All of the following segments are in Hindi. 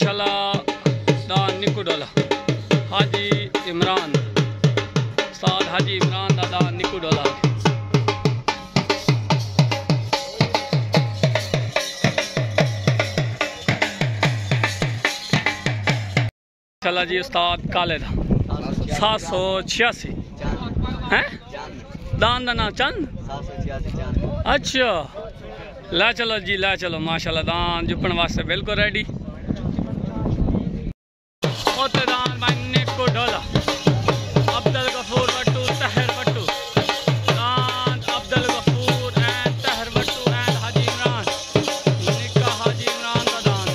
माशाल्लाह दान निकू डोला हाजी इमरान उस्ताद हाजी इमरान दा दान निकू डोला माशाल्लाह जी उस्ताद काले दा 786 हैं दान दा नाम चंद 786 अच्छा ला चलो जी ला चलो माशाल्लाह दान जुपन वास्ते बिल्कुल रेडी दान बनने को ढोला अब्दुल गफूर वट्टू तहर वट्टू दान अब्दुल गफूर एंड तहर वट्टू एंड हाजी इमरान निका हाजी इमरान का दान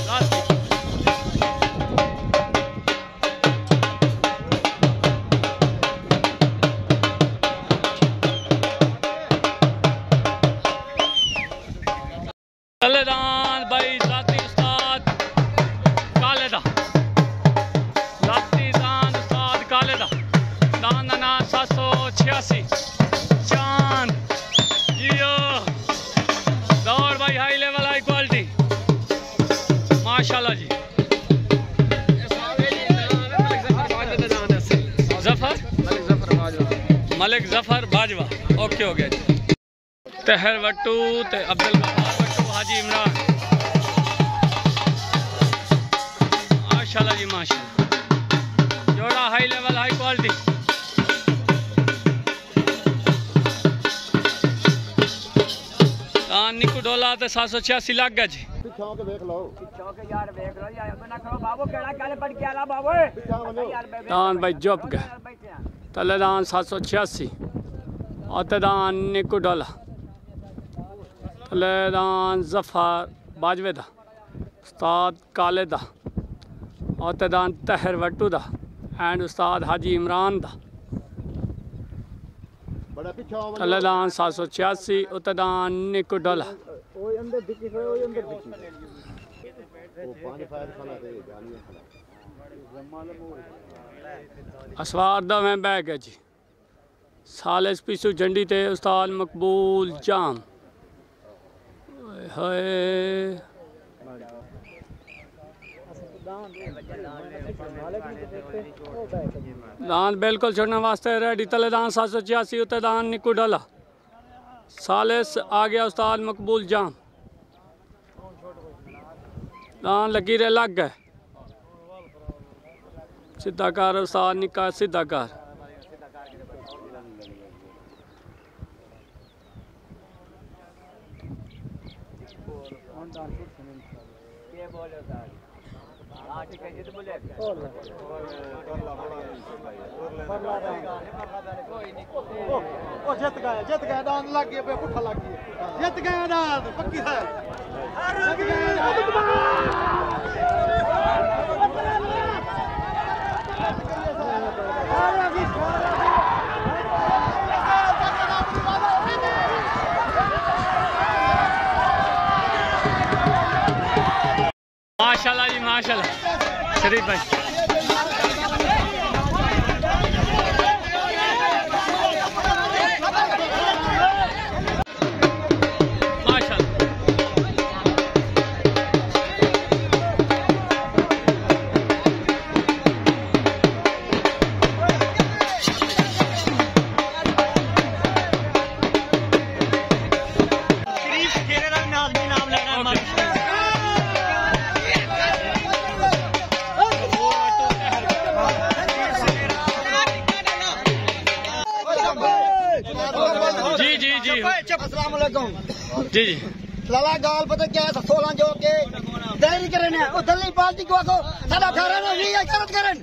दान भाई जाती उस्ताद काले दा जाती दान उस्ताद काले दा दान दा नाम 786 चांद जियो दौड़ भाई हाई लेवल हाई क्वालिटी माशाल्लाह जी जफर मलिक जफर बाजवा ओके हो गया जी तहर वट्टू ते अब्दुल हाजी इमरान माशाल्लाह जी माशाल्लाह जोड़ा हाई लेवल हाई क्वालिटी निकू डोला तो 786 लग गया जी दान भाई जुप गए तले दान 786 और दान निकू डोला दान जफर बाजवे दा उस्ताद काले दा और दान तहर वट्टू दा एंड उस्ताद हाजी इमरान दा दान 786 उत दान निकू डोला असवार दा मैं बह गया जी सालिस पिछू झंडी ते उस्ताद मकबूल जाम दान बिल्कुल छोड़ने वास्ते रेडी तले दान 786 उते दान निकू डोला सालिस आ गया उस्ताद मकबूल जाम दान लगी रे लग गए सीधा कर उस्ताद निका सीधा कर जित गए दान लग गए पुट्ठा लग गया जित गए दान पक्की है माशाल्लाह जी माशाल्लाह शरीफ भाई जी जी लाला गाल पता क्या 16 जो के देरी करे ने ओ दिल्ली पार्टी को आखो साडा घर ने नहीं इजाजत करन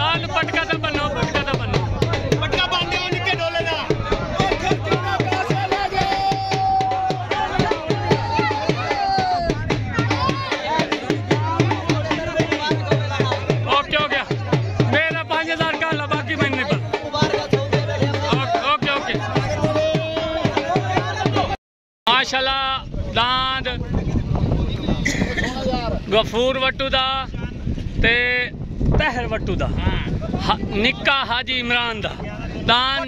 काल पटका तो बनो पटका बनने उनके डोले ना ओके हो गया मेरा 5000 का ला बाकी महीने पर ओके माशाल्लाह दांद गफूर वट्टू दा ते तहर वट्टू दा निक्का हाजी इमरान दा दान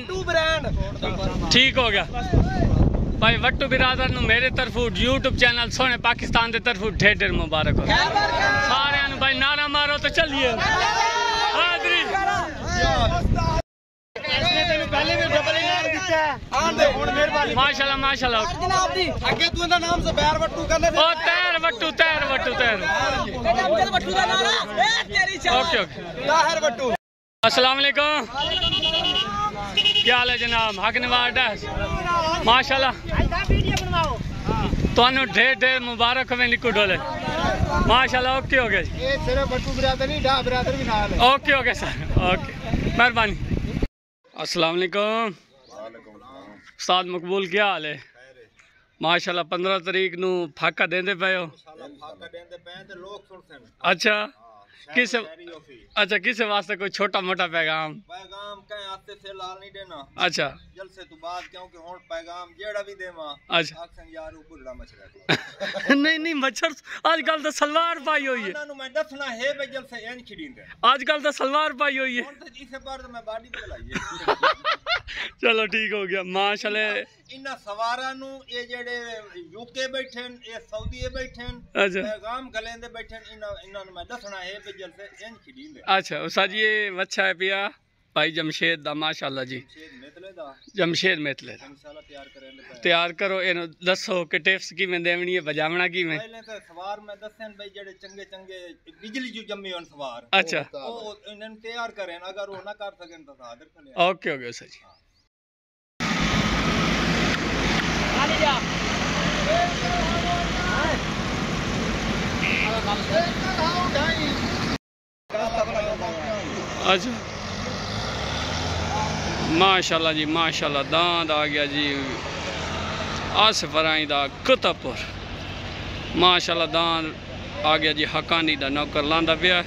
ठीक हो गया भाई वट्टू बिरादर नु मेरे तरफों यूट्यूब चैनल सोने पाकिस्तान के तरफों ढेर ढेर मुबारक हो सारे भाई नारा मारो तो चलिए हाज़री पहले भी डबल इनाम दिता है आन दे हुन मेहरबानी माशाल्लाह माशाल्लाह जनाब दी आगे तू इंदा नाम से बैर वट्टू करने ओ तैर वट्टू वट्टू दा नारा ए तेरी ओके ओके ताहिर वट्टू अस्सलाम वालेकुम क्या हाल है जनाब हक नवाज माशाल्लाह वीडियो बनवाओ ਤੁਹਾਨੂੰ ढेर ढेर मुबारक होवे निकू डोले माशाल्लाह ओके हो गया ये सिर्फ वट्टू बिरादर नहीं डा बिरादर भी नाल है ओके हो गया सर ओके मेहरबानी अस्सलाम वालेकुम उस्ताद मकबूल क्या हाल है माशाल्लाह 15 तारीख नु फाका देंदे पे हो अच्छा किस वास्ते कोई छोटा मोटा पैगाम कहीं आस्ते से लाल नहीं देना अच्छा जलसे तू बात क्योंकि हुन पैगाम जेड़ा भी देवा अच्छा आखन यार ऊपर बुढ़ा मछरा नहीं मच्छर आजकल तो सलवार पाई हुई है इन्हां मैं दसना है बे जलसे एन खिड़ींदे आजकल तो सलवार पाई हुई है हुन तो इसे बार तो मैं बाडी चलाई है चलो ठीक हो गया माशाल्लाह इन्हां सवारां नु ये जेड़े यूके बैठन ये सऊदी बैठन अच्छा पैगाम गलेंदे बैठन इन्हां मैं दसना है बे जलसे एन खिड़ींदे अच्छा उसा जी ये अच्छा है पिया भाई जमशेद दा माशाल्लाह जी जमशेद मेतले इंशाल्लाह तैयार करो इनो दसो कि टिप्स किवें देवनी है बजावना किवें पहले तो सवार मैं दसन भाई जेड़े चंगे चंगे बिजली जो जम्मे होन सवार अच्छा ओ इन्हन तैयार करें अगर वो ना कर सकें तो हाजिर कर ओके ओके सर जी आली जा अच्छा माशाल्लाह जी माशाल्लाह दांद आ गया जी आसिफ राई दा कुतपुर माशाल्लाह दांद आ गया जी हकानी दा नौकर लांदा पिया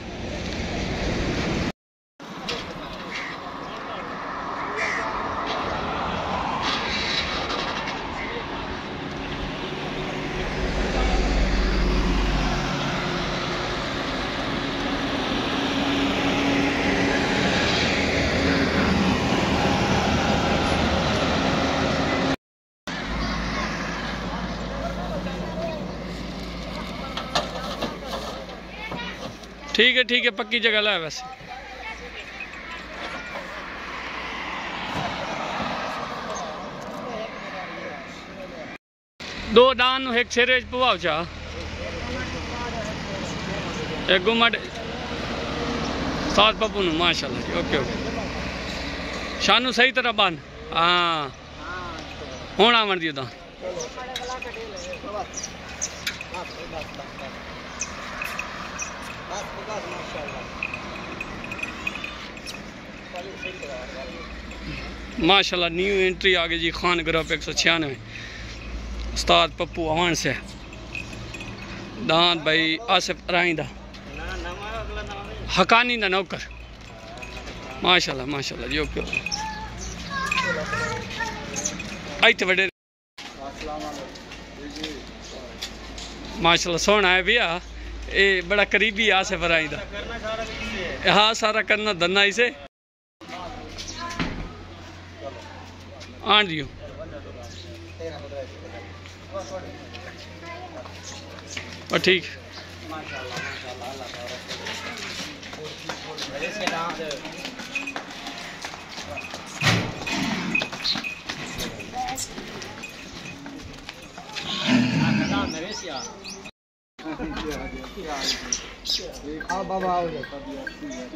ठीक है पक्की जगह ला वैसे दो दान एक शेरे पवाओ चा एक गुमट सात पप्पू नु माशाल्लाह जी ओके ओके शानू सही तरह बन हाँ हुण आवन दियो दान माशाल्लाह न्यू एंट्री आ गई जी खान ग्रुप 196 उस्ताद पप्पू आवान से दांत भाई आसिफ राइंदा हकानी दा नौकर माशाल्लाह माशाल्लाह जी ओके आइते बड़े माशाल्लाह सोना है भैया ये बड़ा करीबी आसिफ राइंदा हाँ सारा करना धन्ना इसे आन दियो और ठीक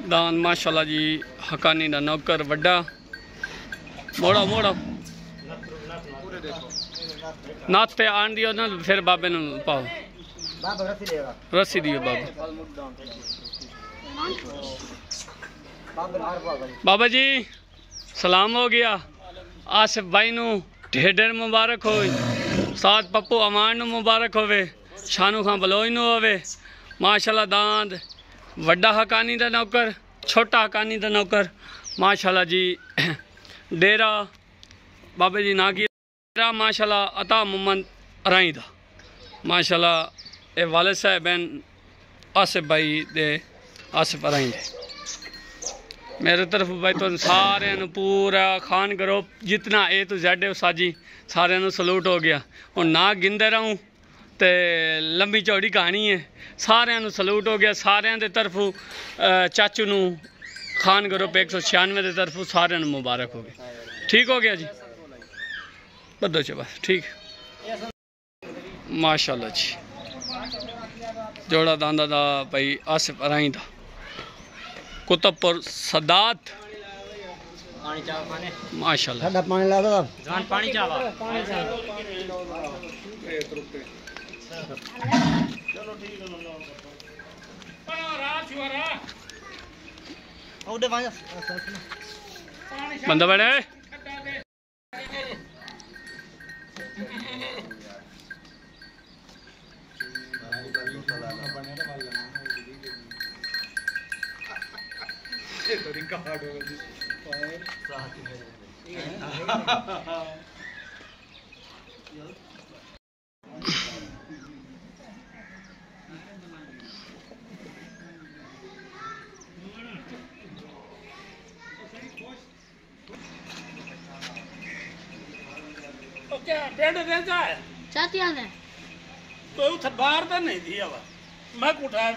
दान माशाल्लाह जी हकानी दा नौकर वड्डा मोड़ा मोड़ा नाते आन दियो ना फिर बाबे नु पाओ रस्सी दियो बाबा जी सलाम हो गया आसिफ भाई नु ढेर ढेर मुबारक हो साथ पप्पू अमान नु मुबारक होवे शानू खां बलोच नु होवे माशाल्लाह दांद वड्डा हकानी दा नौकर छोटा हकानी दा नौकर माशाल्लाह जी डेरा बाबे जी ना की माशाल्लाह अता मोहम्मद राई दा माशाल्लाह ए वालिद साहब हैं आसिफ भाई दे आसिफ राई दे मेरे तरफ भाई तो सारे पूरा खान ग्रुप जितना ए तो जेड है साजी सारे सलूट हो गया। हुण ना गिनदे रहूँ तो लंबी चौड़ी कहानी है। सारे सलूट हो गया। सारे दे तरफों चाचू नू खान ग्रुप 196 के तरफों सारे मुबारक हो गए। ठीक हो गया जी, बदो च बस ठीक माशाल्लाह जी। जोड़ा दांदा दा भाई आसिफ अराई दा कुतुबपुर सदात माशाल्लाह। ठंडा पानी ला दो पानी चावा बंदा बड़े चाहती है तो उठ बाहर तो नहीं दिया मैं उठाया